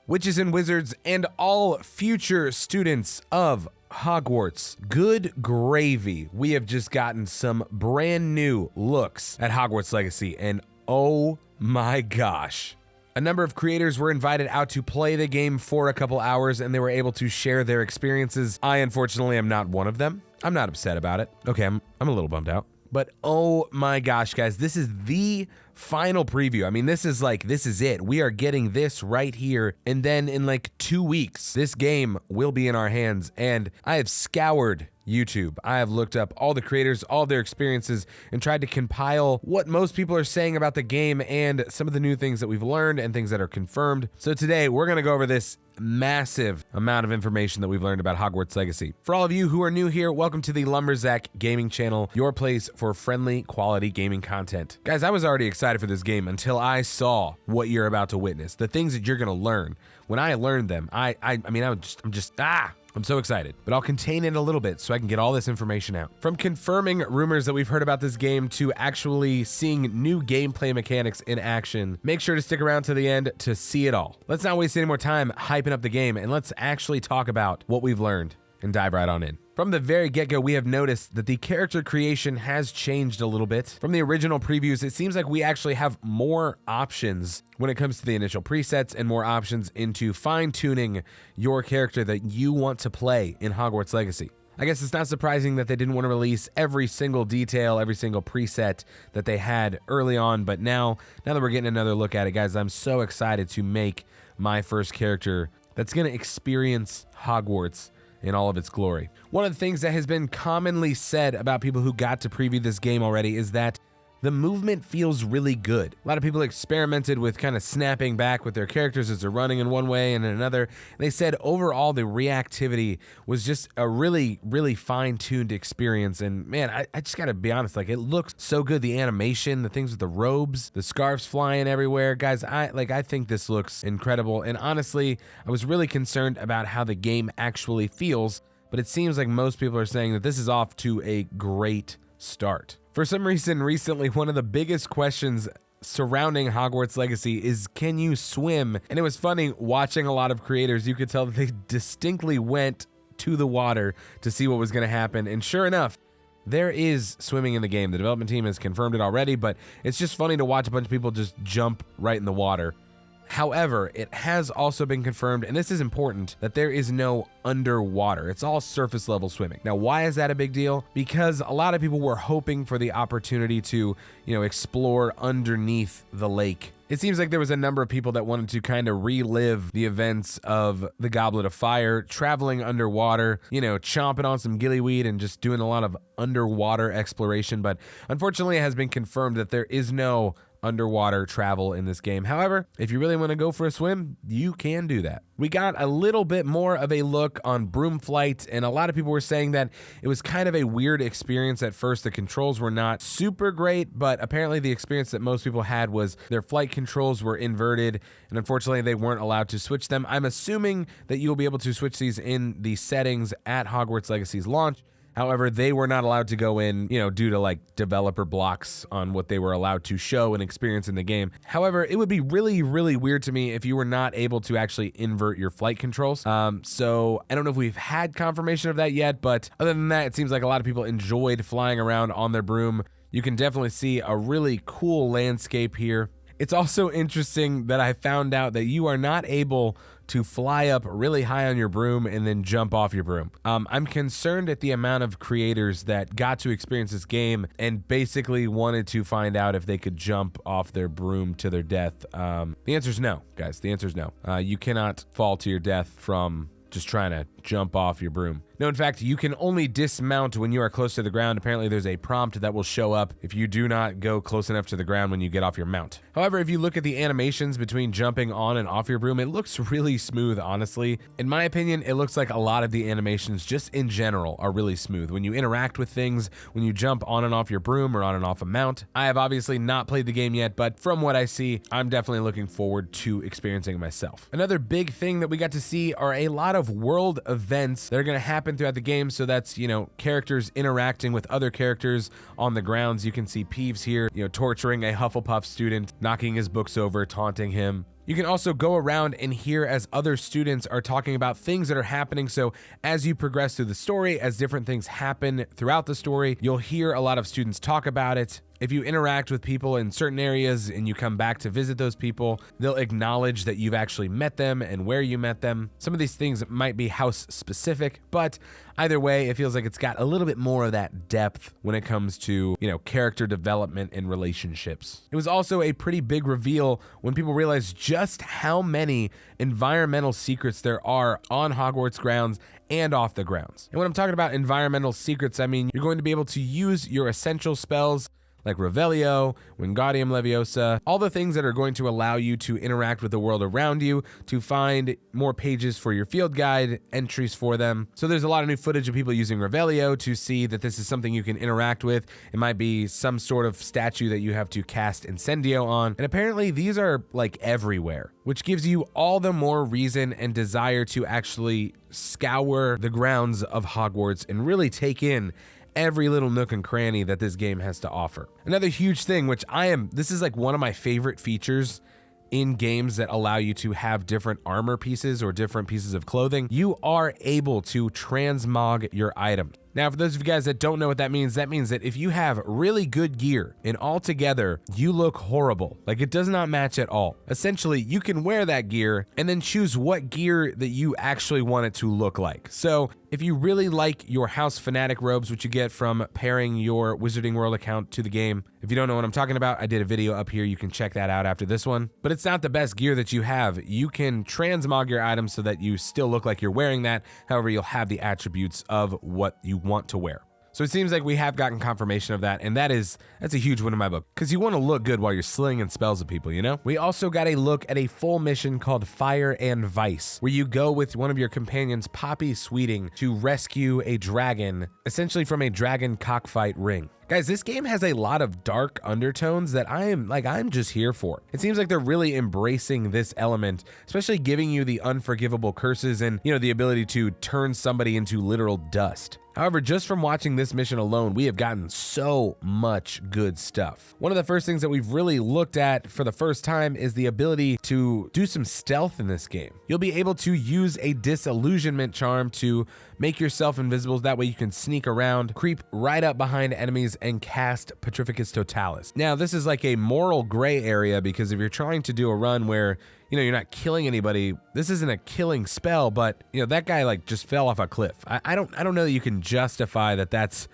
Witches and wizards and all future students of Hogwarts, good gravy. We have just gotten some brand new looks at Hogwarts Legacy, and oh my gosh. A number of creators were invited out to play the game for a couple hours, and they were able to share their experiences. I, unfortunately, am not one of them. I'm not upset about it. Okay, I'm a little bummed out. But oh my gosh, guys, this is the final preview. I mean, this is it. We are getting this right here. And then in like 2 weeks, this game will be in our hands. And I have scoured YouTube. I have looked up all the creators, all their experiences, and tried to compile what most people are saying about the game and some of the new things that we've learned and things that are confirmed. So today, we're going to go over this massive amount of information that we've learned about Hogwarts Legacy. For all of you who are new here, welcome to the Lumberzack Gaming Channel, your place for friendly, quality gaming content. Guys, I was already excited for this game until I saw what you're about to witness, the things that you're going to learn. When I learned them, I'm so excited, but I'll contain it a little bit so I can get all this information out. From confirming rumors that we've heard about this game to actually seeing new gameplay mechanics in action, make sure to stick around to the end to see it all. Let's not waste any more time hyping up the game, and let's actually talk about what we've learned and dive right on in. From the very get-go, we have noticed that the character creation has changed a little bit. From the original previews, it seems like we actually have more options when it comes to the initial presets and more options into fine-tuning your character that you want to play in Hogwarts Legacy. I guess it's not surprising that they didn't want to release every single detail, every single preset that they had early on, but now that we're getting another look at it, guys, I'm so excited to make my first character that's going to experience Hogwarts in all of its glory. One of the things that has been commonly said about people who got to preview this game already is that the movement feels really good. A lot of people experimented with kind of snapping back with their characters as they're running in one way and in another. And they said overall the reactivity was just a really, really fine-tuned experience. And man, I just gotta be honest, like it looks so good. The animation, the things with the robes, the scarves flying everywhere. Guys, I think this looks incredible. And honestly, I was really concerned about how the game actually feels, but it seems like most people are saying that this is off to a great start. For some reason, recently, one of the biggest questions surrounding Hogwarts Legacy is, can you swim? And it was funny watching a lot of creators. You could tell that they distinctly went to the water to see what was going to happen. And sure enough, there is swimming in the game. The development team has confirmed it already, but it's just funny to watch a bunch of people just jump right in the water. However, it has also been confirmed, and this is important, that there is no underwater. It's all surface level swimming. Now, why is that a big deal? Because a lot of people were hoping for the opportunity to, explore underneath the lake. It seems like there was a number of people that wanted to kind of relive the events of the Goblet of Fire, traveling underwater, chomping on some gillyweed and just doing a lot of underwater exploration. But unfortunately, it has been confirmed that there is no underwater travel in this game. However, if you really want to go for a swim, you can do that. We got a little bit more of a look on broom flight, and a lot of people were saying that it was kind of a weird experience at first. The controls were not super great, but apparently the experience that most people had was their flight controls were inverted, and unfortunately they weren't allowed to switch them. I'm assuming that you'll be able to switch these in the settings at Hogwarts Legacy's launch. However, they were not allowed to go in, due to like developer blocks on what they were allowed to show and experience in the game. However, it would be really, really weird to me if you were not able to actually invert your flight controls. So I don't know if we've had confirmation of that yet, but other than that, it seems like a lot of people enjoyed flying around on their broom. You can definitely see a really cool landscape here. It's also interesting that I found out that you are not able to fly up really high on your broom and then jump off your broom. I'm concerned at the amount of creators that got to experience this game and basically wanted to find out if they could jump off their broom to their death. The answer is no, guys. The answer is no. You cannot fall to your death from just trying to jump off your broom. No, in fact, you can only dismount when you are close to the ground. Apparently, there's a prompt that will show up if you do not go close enough to the ground when you get off your mount. However, if you look at the animations between jumping on and off your broom, it looks really smooth, honestly. In my opinion, it looks like a lot of the animations just in general are really smooth. When you interact with things, when you jump on and off your broom or on and off a mount. I have obviously not played the game yet, but from what I see, I'm definitely looking forward to experiencing it myself. Another big thing that we got to see are a lot of world events that are going to happen throughout the game. So that's, characters interacting with other characters on the grounds. You can see Peeves here, torturing a Hufflepuff student, knocking his books over, taunting him. You can also go around and hear as other students are talking about things that are happening. So as you progress through the story, as different things happen throughout the story, you'll hear a lot of students talk about it. If you interact with people in certain areas and you come back to visit those people, they'll acknowledge that you've actually met them and where you met them. Some of these things might be house specific, but either way, it feels like it's got a little bit more of that depth when it comes to, character development and relationships. It was also a pretty big reveal when people realized just how many environmental secrets there are on Hogwarts grounds and off the grounds. And when I'm talking about environmental secrets, I mean, you're going to be able to use your essential spells like Revelio, Wingardium Leviosa, all the things that are going to allow you to interact with the world around you, to find more pages for your field guide, entries for them. So there's a lot of new footage of people using Revelio to see that this is something you can interact with. It might be some sort of statue that you have to cast Incendio on. And apparently these are like everywhere, which gives you all the more reason and desire to actually scour the grounds of Hogwarts and really take in every little nook and cranny that this game has to offer. Another huge thing, which this is like one of my favorite features in games that allow you to have different armor pieces or different pieces of clothing, you are able to transmog your items. Now, for those of you guys that don't know what that means that if you have really good gear and altogether you look horrible, like it does not match at all, essentially you can wear that gear and then choose what gear that you actually want it to look like. So if you really like your House Fanatic robes, which you get from pairing your Wizarding World account to the game, if you don't know what I'm talking about, I did a video up here. You can check that out after this one. But it's not the best gear that you have. You can transmog your items so that you still look like you're wearing that. However, you'll have the attributes of what you want to wear. So it seems like we have gotten confirmation of that, and that's a huge win in my book, because you want to look good while you're slinging spells at people, We also got a look at a full mission called Fire and Vice, where you go with one of your companions, Poppy Sweeting, to rescue a dragon, essentially from a dragon cockfight ring. Guys, this game has a lot of dark undertones that I'm just here for. It seems like they're really embracing this element, especially giving you the unforgivable curses and, the ability to turn somebody into literal dust. However, just from watching this mission alone, we have gotten so much good stuff. One of the first things that we've really looked at for the first time is the ability to do some stealth in this game. You'll be able to use a disillusionment charm to make yourself invisible. That way you can sneak around, creep right up behind enemies, and cast Petrificus Totalis. Now, this is like a moral gray area, because if you're trying to do a run where you're not killing anybody, this isn't a killing spell, but that guy just fell off a cliff. I don't know that you can justify that that's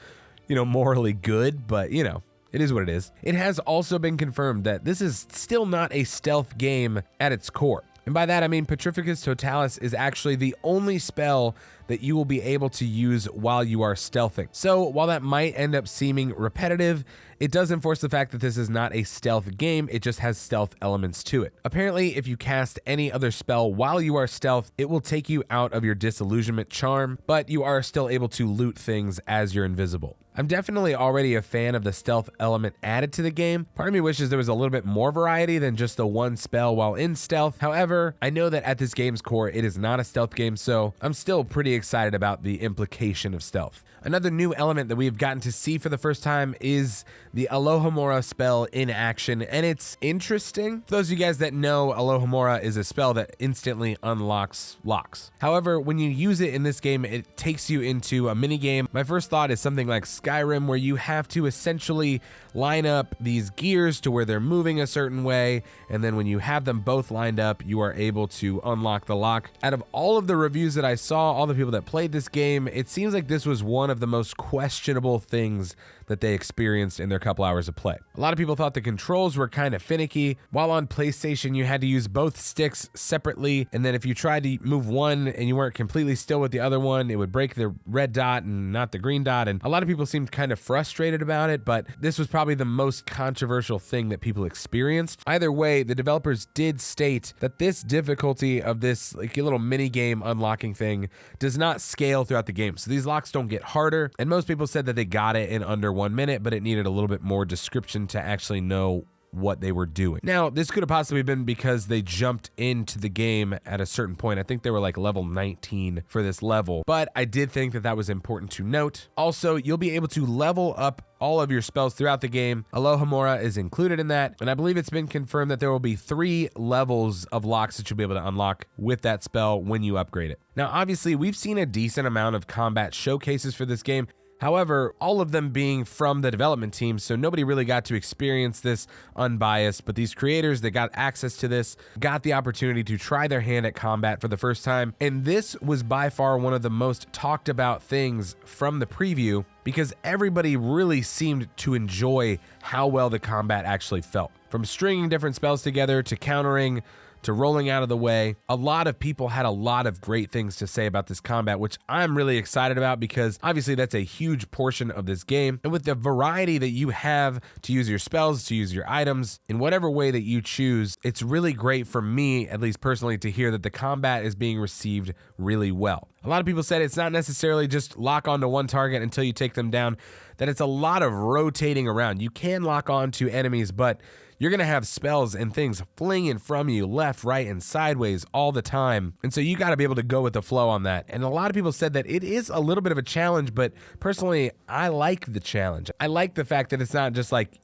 morally good, but it is what it is. It has also been confirmed that this is still not a stealth game at its core. And by that, I mean Petrificus Totalis is actually the only spell that you will be able to use while you are stealthing. So while that might end up seeming repetitive, it does enforce the fact that this is not a stealth game, it just has stealth elements to it. Apparently, if you cast any other spell while you are stealth, it will take you out of your disillusionment charm, but you are still able to loot things as you're invisible. I'm definitely already a fan of the stealth element added to the game. Part of me wishes there was a little bit more variety than just the one spell while in stealth. However, I know that at this game's core, it is not a stealth game, so I'm still pretty excited about the implication of stealth. Another new element that we've gotten to see for the first time is the Alohamora spell in action, and it's interesting. For those of you guys that know, Alohamora is a spell that instantly unlocks locks. However, when you use it in this game, it takes you into a mini game. My first thought is something like Skyrim, where you have to essentially line up these gears to where they're moving a certain way, and then when you have them both lined up, you are able to unlock the lock. Out of all of the reviews that I saw, all the people that played this game, it seems like this was one of the most questionable things that they experienced in their couple hours of play. A lot of people thought the controls were kind of finicky. While on PlayStation, you had to use both sticks separately, and then if you tried to move one and you weren't completely still with the other one, it would break the red dot and not the green dot, and a lot of people seemed kind of frustrated about it, but this was probably the most controversial thing that people experienced. Either way, the developers did state that this difficulty of this like a little mini game unlocking thing does not scale throughout the game. So these locks don't get harder, and most people said that they got it in under 1 minute, but it needed a little bit more description to actually know what they were doing. Now, this could have possibly been because they jumped into the game at a certain point. I think they were like level 19 for this level, but I did think that that was important to note. Also, you'll be able to level up all of your spells throughout the game. Alohamora is included in that, and I believe it's been confirmed that there will be 3 levels of locks that you'll be able to unlock with that spell when you upgrade it. Now, obviously, we've seen a decent amount of combat showcases for this game. However, all of them being from the development team, so nobody really got to experience this unbiased, but these creators that got access to this got the opportunity to try their hand at combat for the first time, and this was by far one of the most talked about things from the preview because everybody really seemed to enjoy how well the combat actually felt. From stringing different spells together to countering to rolling out of the way, a lot of people had a lot of great things to say about this combat, which I'm really excited about because obviously that's a huge portion of this game. And with the variety that you have to use your spells, to use your items, in whatever way that you choose, it's really great for me, at least personally, to hear that the combat is being received really well. A lot of people said it's not necessarily just lock onto one target until you take them down, that it's a lot of rotating around. You can lock on to enemies, but you're going to have spells and things flinging from you left, right, and sideways all the time. And so you got to be able to go with the flow on that. And a lot of people said that it is a little bit of a challenge, but personally, I like the challenge. I like the fact that it's not just like,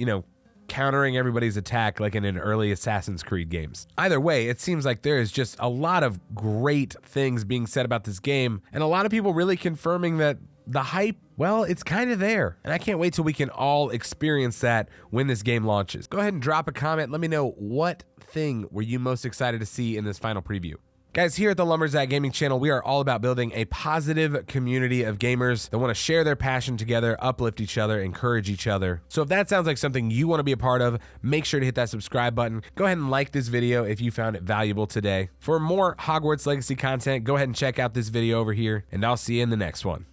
countering everybody's attack like in an early Assassin's Creed games. Either way, it seems like there is just a lot of great things being said about this game, and a lot of people really confirming that the hype, well, it's kind of there. And I can't wait till we can all experience that when this game launches. Go ahead and drop a comment. Let me know what thing were you most excited to see in this final preview. Guys, here at the Lumberjack Gaming channel, we are all about building a positive community of gamers that want to share their passion together, uplift each other, encourage each other. So if that sounds like something you want to be a part of, make sure to hit that subscribe button. Go ahead and like this video if you found it valuable today. For more Hogwarts Legacy content, go ahead and check out this video over here, and I'll see you in the next one.